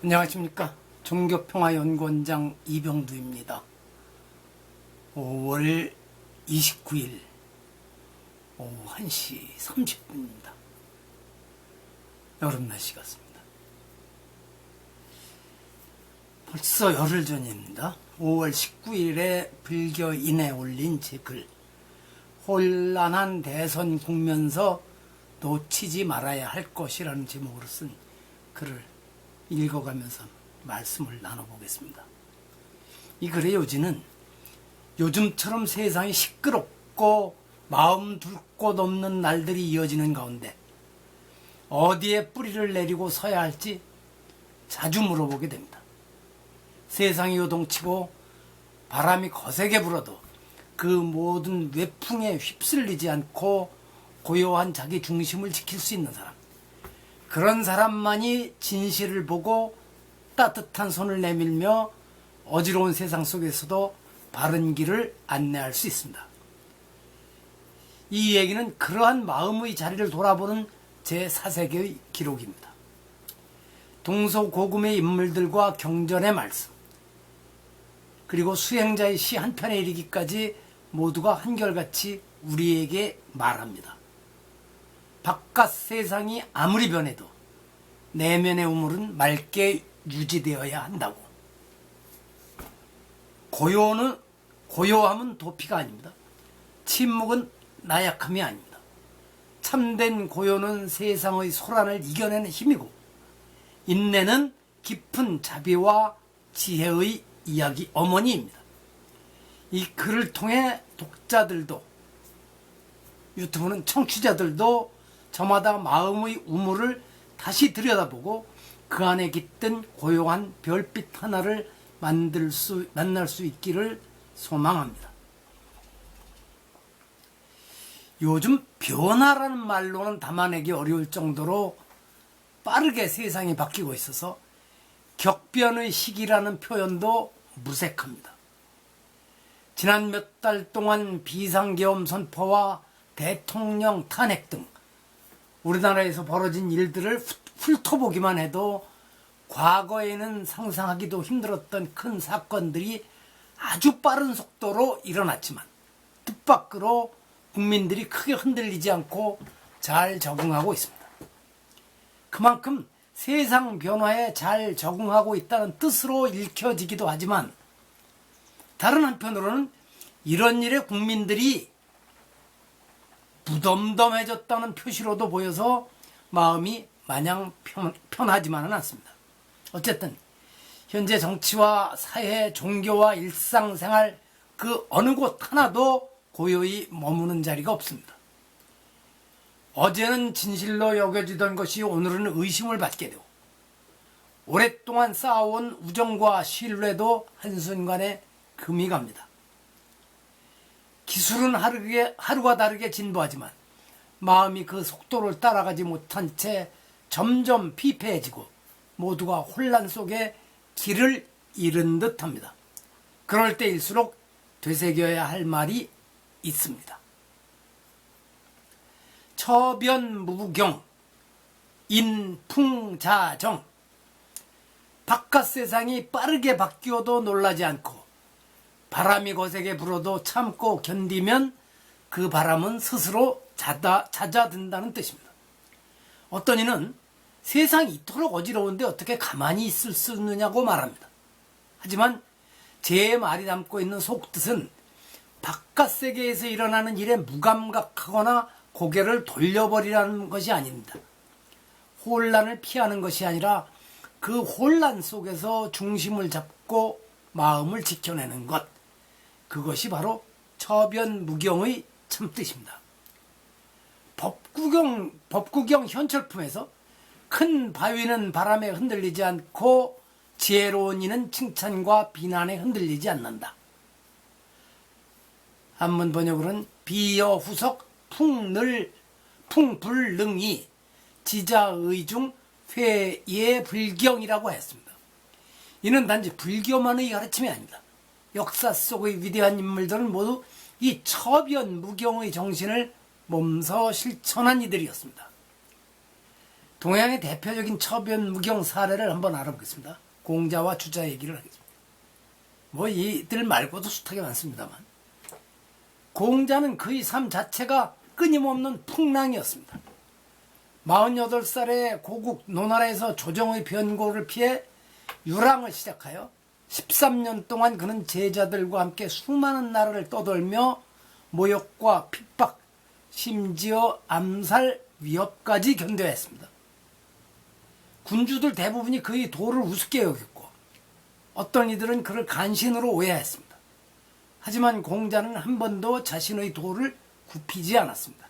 안녕하십니까. 종교평화연구원장 이병두입니다. 5월 29일 오후 1시 30분입니다. 여름 날씨 같습니다. 벌써 열흘 전입니다. 5월 19일에 불교인에 올린 제 글, 혼란한 대선 국면서 놓치지 말아야 할 것이라는 제목으로 쓴 글을 읽어가면서 말씀을 나눠보겠습니다. 이 글의 요지는 요즘처럼 세상이 시끄럽고 마음 둘 곳 없는 날들이 이어지는 가운데 어디에 뿌리를 내리고 서야 할지 자주 물어보게 됩니다. 세상이 요동치고 바람이 거세게 불어도 그 모든 외풍에 휩쓸리지 않고 고요한 자기 중심을 지킬 수 있는 사람, 그런 사람만이 진실을 보고 따뜻한 손을 내밀며 어지러운 세상 속에서도 바른 길을 안내할 수 있습니다. 이 얘기는 그러한 마음의 자리를 돌아보는 제4세기의 기록입니다. 동서고금의 인물들과 경전의 말씀, 그리고 수행자의 시 한 편에 이르기까지 모두가 한결같이 우리에게 말합니다. 바깥 세상이 아무리 변해도 내면의 우물은 맑게 유지되어야 한다고. 고요함은 도피가 아닙니다. 침묵은 나약함이 아닙니다. 참된 고요는 세상의 소란을 이겨내는 힘이고, 인내는 깊은 자비와 지혜의 이야기 어머니입니다. 이 글을 통해 독자들도, 유튜브는 청취자들도 저마다 마음의 우물을 다시 들여다보고 그 안에 깃든 고요한 별빛 하나를 만날 수 있기를 소망합니다. 요즘 변화라는 말로는 담아내기 어려울 정도로 빠르게 세상이 바뀌고 있어서 격변의 시기라는 표현도 무색합니다. 지난 몇 달 동안 비상계엄 선포와 대통령 탄핵 등 우리나라에서 벌어진 일들을 훑어보기만 해도 과거에는 상상하기도 힘들었던 큰 사건들이 아주 빠른 속도로 일어났지만 뜻밖으로 국민들이 크게 흔들리지 않고 잘 적응하고 있습니다. 그만큼 세상 변화에 잘 적응하고 있다는 뜻으로 읽혀지기도 하지만, 다른 한편으로는 이런 일에 국민들이 무덤덤해졌다는 표시로도 보여서 마음이 마냥 편하지만은 않습니다. 어쨌든 현재 정치와 사회, 종교와 일상생활 그 어느 곳 하나도 고요히 머무는 자리가 없습니다. 어제는 진실로 여겨지던 것이 오늘은 의심을 받게 되고, 오랫동안 쌓아온 우정과 신뢰도 한순간에 금이 갑니다. 기술은 하루가 다르게 진보하지만 마음이 그 속도를 따라가지 못한 채 점점 피폐해지고 모두가 혼란 속에 길을 잃은 듯합니다. 그럴 때일수록 되새겨야 할 말이 있습니다. 처변무경, 인풍자정. 바깥 세상이 빠르게 바뀌어도 놀라지 않고 바람이 거세게 불어도 참고 견디면 그 바람은 스스로 잦아든다는 뜻입니다. 어떤 이는 세상이 이토록 어지러운데 어떻게 가만히 있을 수 있느냐고 말합니다. 하지만 제 말이 담고 있는 속뜻은 바깥 세계에서 일어나는 일에 무감각하거나 고개를 돌려버리라는 것이 아닙니다. 혼란을 피하는 것이 아니라 그 혼란 속에서 중심을 잡고 마음을 지켜내는 것, 그것이 바로 처변무경의 참뜻입니다. 법구경 현철품에서 큰 바위는 바람에 흔들리지 않고 지혜로운 이는 칭찬과 비난에 흔들리지 않는다. 한문 번역으로는 비여후석 풍불능이 지자의중 회예불경이라고 했습니다. 이는 단지 불교만의 가르침이 아닙니다. 역사 속의 위대한 인물들은 모두 이 처변무경의 정신을 몸소 실천한 이들이었습니다. 동양의 대표적인 처변무경 사례를 한번 알아보겠습니다. 공자와 주자 얘기를 하겠습니다. 뭐 이들 말고도 숱하게 많습니다만, 공자는 그의 삶 자체가 끊임없는 풍랑이었습니다. 48살에 고국 노나라에서 조정의 변고를 피해 유랑을 시작하여 13년 동안 그는 제자들과 함께 수많은 나라를 떠돌며 모욕과 핍박, 심지어 암살 위협까지 견뎌야 했습니다. 군주들 대부분이 그의 도를 우습게 여겼고 어떤 이들은 그를 간신으로 오해했습니다. 하지만 공자는 한 번도 자신의 도를 굽히지 않았습니다.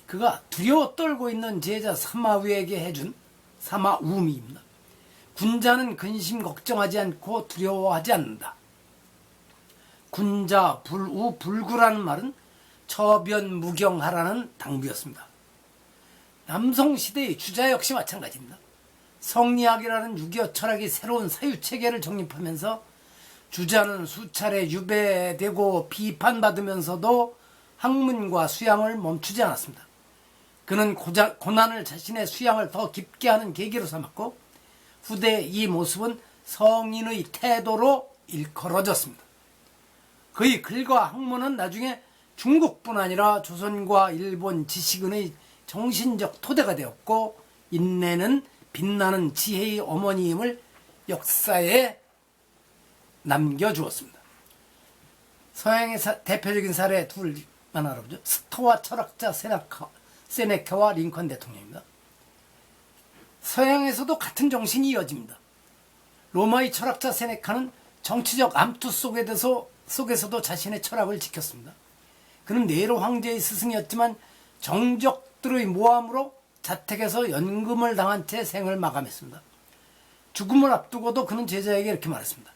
그가 두려워 떨고 있는 제자 사마위에게 해준 사마우미입니다. 군자는 근심 걱정하지 않고 두려워하지 않는다. 군자 불우 불구라는 말은 처변무경하라는 당부였습니다. 남성시대의 주자 역시 마찬가지입니다. 성리학이라는 유교 철학이 새로운 사유체계를 정립하면서 주자는 수차례 유배되고 비판받으면서도 학문과 수양을 멈추지 않았습니다. 그는 고난을 자신의 수양을 더 깊게 하는 계기로 삼았고 후대 이 모습은 성인의 태도로 일컬어졌습니다. 그의 글과 학문은 나중에 중국뿐 아니라 조선과 일본 지식인의 정신적 토대가 되었고 인내는 빛나는 지혜의 어머니임을 역사에 남겨주었습니다. 서양의 대표적인 사례 둘만 알아보죠. 스토아 철학자 세네카와 링컨 대통령입니다. 서양에서도 같은 정신이 이어집니다. 로마의 철학자 세네카는 정치적 암투 속에서도 자신의 철학을 지켰습니다. 그는 네로 황제의 스승이었지만 정적들의 모함으로 자택에서 연금을 당한 채 생을 마감했습니다. 죽음을 앞두고도 그는 제자에게 이렇게 말했습니다.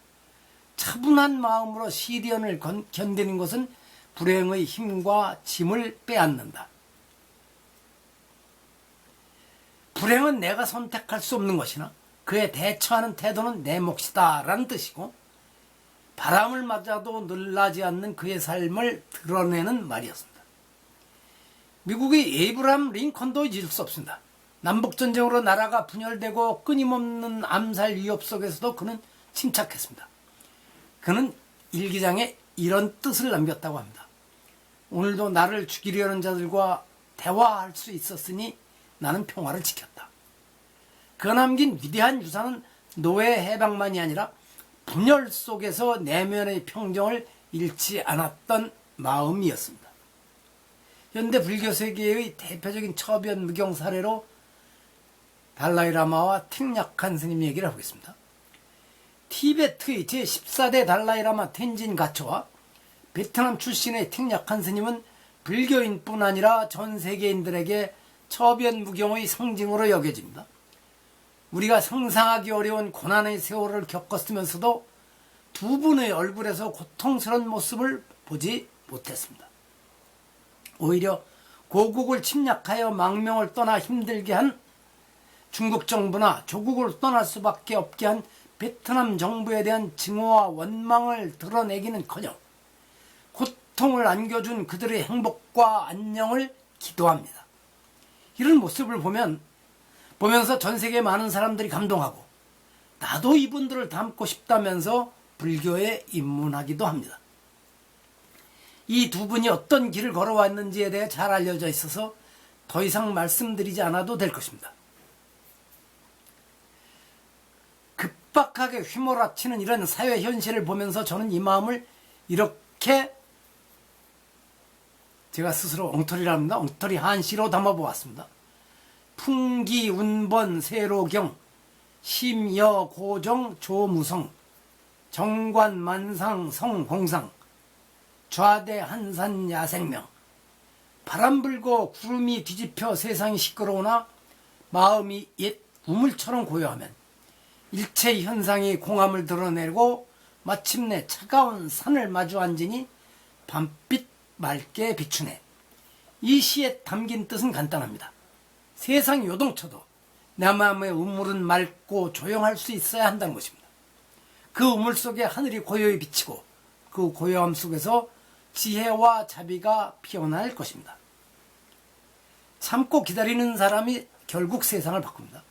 차분한 마음으로 시련을 견디는 것은 불행의 힘과 짐을 빼앗는다. 불행은 내가 선택할 수 없는 것이나 그에 대처하는 태도는 내 몫이다 라는 뜻이고 바람을 맞아도 놀라지 않는 그의 삶을 드러내는 말이었습니다. 미국의 에이브라함 링컨도 잊을 수 없습니다. 남북전쟁으로 나라가 분열되고 끊임없는 암살 위협 속에서도 그는 침착했습니다. 그는 일기장에 이런 뜻을 남겼다고 합니다. 오늘도 나를 죽이려는 자들과 대화할 수 있었으니 나는 평화를 지켰다. 그가 남긴 위대한 유산은 노예 해방만이 아니라 분열 속에서 내면의 평정을 잃지 않았던 마음이었습니다. 현대 불교 세계의 대표적인 처변무경 사례로 달라이라마와 탱약한 스님 얘기를 하겠습니다. 티베트의 제14대 달라이라마 텐진 가초와 베트남 출신의 탱약한 스님은 불교인뿐 아니라 전 세계인들에게 처변무경의 상징으로 여겨집니다. 우리가 상상하기 어려운 고난의 세월을 겪었으면서도 두 분의 얼굴에서 고통스러운 모습을 보지 못했습니다. 오히려 고국을 침략하여 망명을 떠나 힘들게 한 중국 정부나 조국을 떠날 수밖에 없게 한 베트남 정부에 대한 증오와 원망을 드러내기는커녕 고통을 안겨준 그들의 행복과 안녕을 기도합니다. 이런 모습을 보면서 전 세계 많은 사람들이 감동하고 나도 이분들을 닮고 싶다면서 불교에 입문하기도 합니다. 이 두 분이 어떤 길을 걸어왔는지에 대해 잘 알려져 있어서 더 이상 말씀드리지 않아도 될 것입니다. 급박하게 휘몰아치는 이런 사회 현실을 보면서 저는 이 마음을 이렇게 제가 스스로 엉터리랍니다. 엉터리 한시로 담아보았습니다. 풍기 운번 세로경 심여 고정 조무성 정관 만상 성공상 좌대 한산 야생명 바람 불고 구름이 뒤집혀 세상이 시끄러우나 마음이 옛 우물처럼 고요하면 일체 현상이 공함을 드러내고 마침내 차가운 산을 마주 앉으니 밤빛 맑게 비추네. 이 시에 담긴 뜻은 간단합니다. 세상이 요동쳐도 내 마음의 우물은 맑고 조용할 수 있어야 한다는 것입니다. 그 우물 속에 하늘이 고요히 비치고 그 고요함 속에서 지혜와 자비가 피어날 것입니다. 참고 기다리는 사람이 결국 세상을 바꿉니다.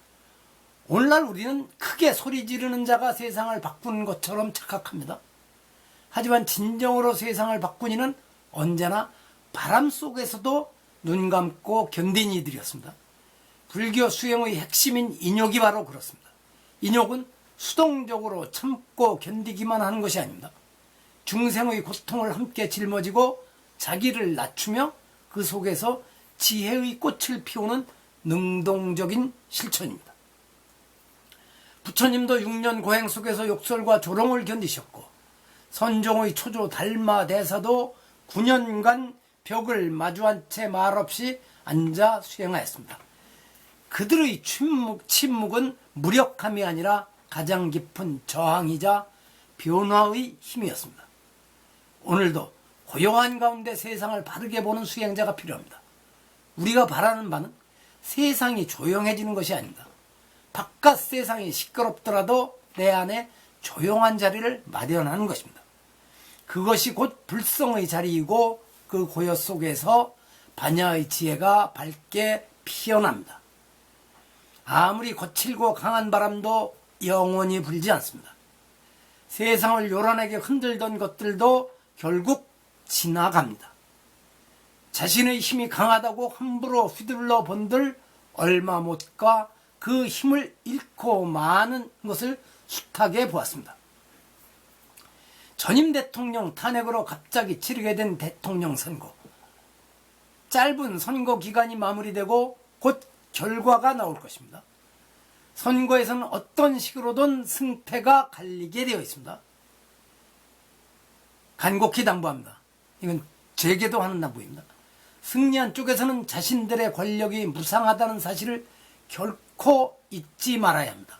오늘날 우리는 크게 소리 지르는 자가 세상을 바꾸는 것처럼 착각합니다. 하지만 진정으로 세상을 바꾼 이는 언제나 바람 속에서도 눈 감고 견딘 이들이었습니다. 불교 수행의 핵심인 인욕이 바로 그렇습니다. 인욕은 수동적으로 참고 견디기만 하는 것이 아닙니다. 중생의 고통을 함께 짊어지고 자기를 낮추며 그 속에서 지혜의 꽃을 피우는 능동적인 실천입니다. 부처님도 6년 고행 속에서 욕설과 조롱을 견디셨고 선종의 초조 달마 대사도 9년간 벽을 마주한 채 말없이 앉아 수행하였습니다. 그들의 침묵은 무력함이 아니라 가장 깊은 저항이자 변화의 힘이었습니다. 오늘도 고요한 가운데 세상을 바르게 보는 수행자가 필요합니다. 우리가 바라는 바는 세상이 조용해지는 것이 아닙니다. 바깥 세상이 시끄럽더라도 내 안에 조용한 자리를 마련하는 것입니다. 그것이 곧 불성의 자리이고 그 고요 속에서 반야의 지혜가 밝게 피어납니다. 아무리 거칠고 강한 바람도 영원히 불지 않습니다. 세상을 요란하게 흔들던 것들도 결국 지나갑니다. 자신의 힘이 강하다고 함부로 휘둘러 본들 얼마 못 가 그 힘을 잃고 많은 것을 숱하게 보았습니다. 전임 대통령 탄핵으로 갑자기 치르게 된 대통령 선거. 짧은 선거 기간이 마무리되고 곧 결과가 나올 것입니다. 선거에서는 어떤 식으로든 승패가 갈리게 되어 있습니다. 간곡히 당부합니다. 이건 제게도 하는 당부입니다. 승리한 쪽에서는 자신들의 권력이 무상하다는 사실을 결코 잊지 말아야 합니다.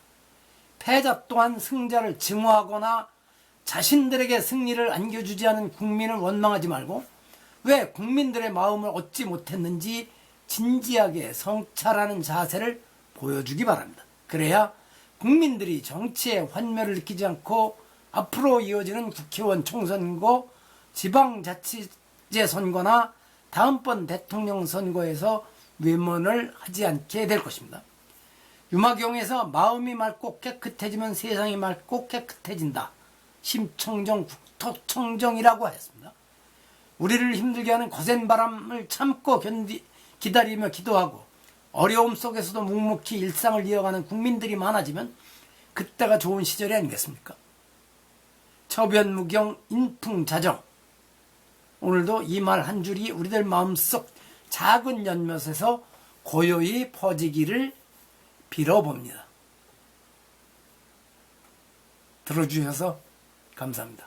패자 또한 승자를 증오하거나 자신들에게 승리를 안겨주지 않은 국민을 원망하지 말고 왜 국민들의 마음을 얻지 못했는지 진지하게 성찰하는 자세를 보여주기 바랍니다. 그래야 국민들이 정치에 환멸을 느끼지 않고 앞으로 이어지는 국회의원 총선과 지방자치제 선거나 다음번 대통령 선거에서 외면을 하지 않게 될 것입니다. 유마경에서 마음이 맑고 깨끗해지면 세상이 맑고 깨끗해진다. 심청정 국토청정이라고 하였습니다. 우리를 힘들게 하는 거센 바람을 참고 기다리며 기도하고 어려움 속에서도 묵묵히 일상을 이어가는 국민들이 많아지면 그때가 좋은 시절이 아니겠습니까? 처변무경 인풍자정. 오늘도 이 말 한 줄이 우리들 마음속 작은 연못에서 고요히 퍼지기를 빌어봅니다. 들어주셔서 감사합니다.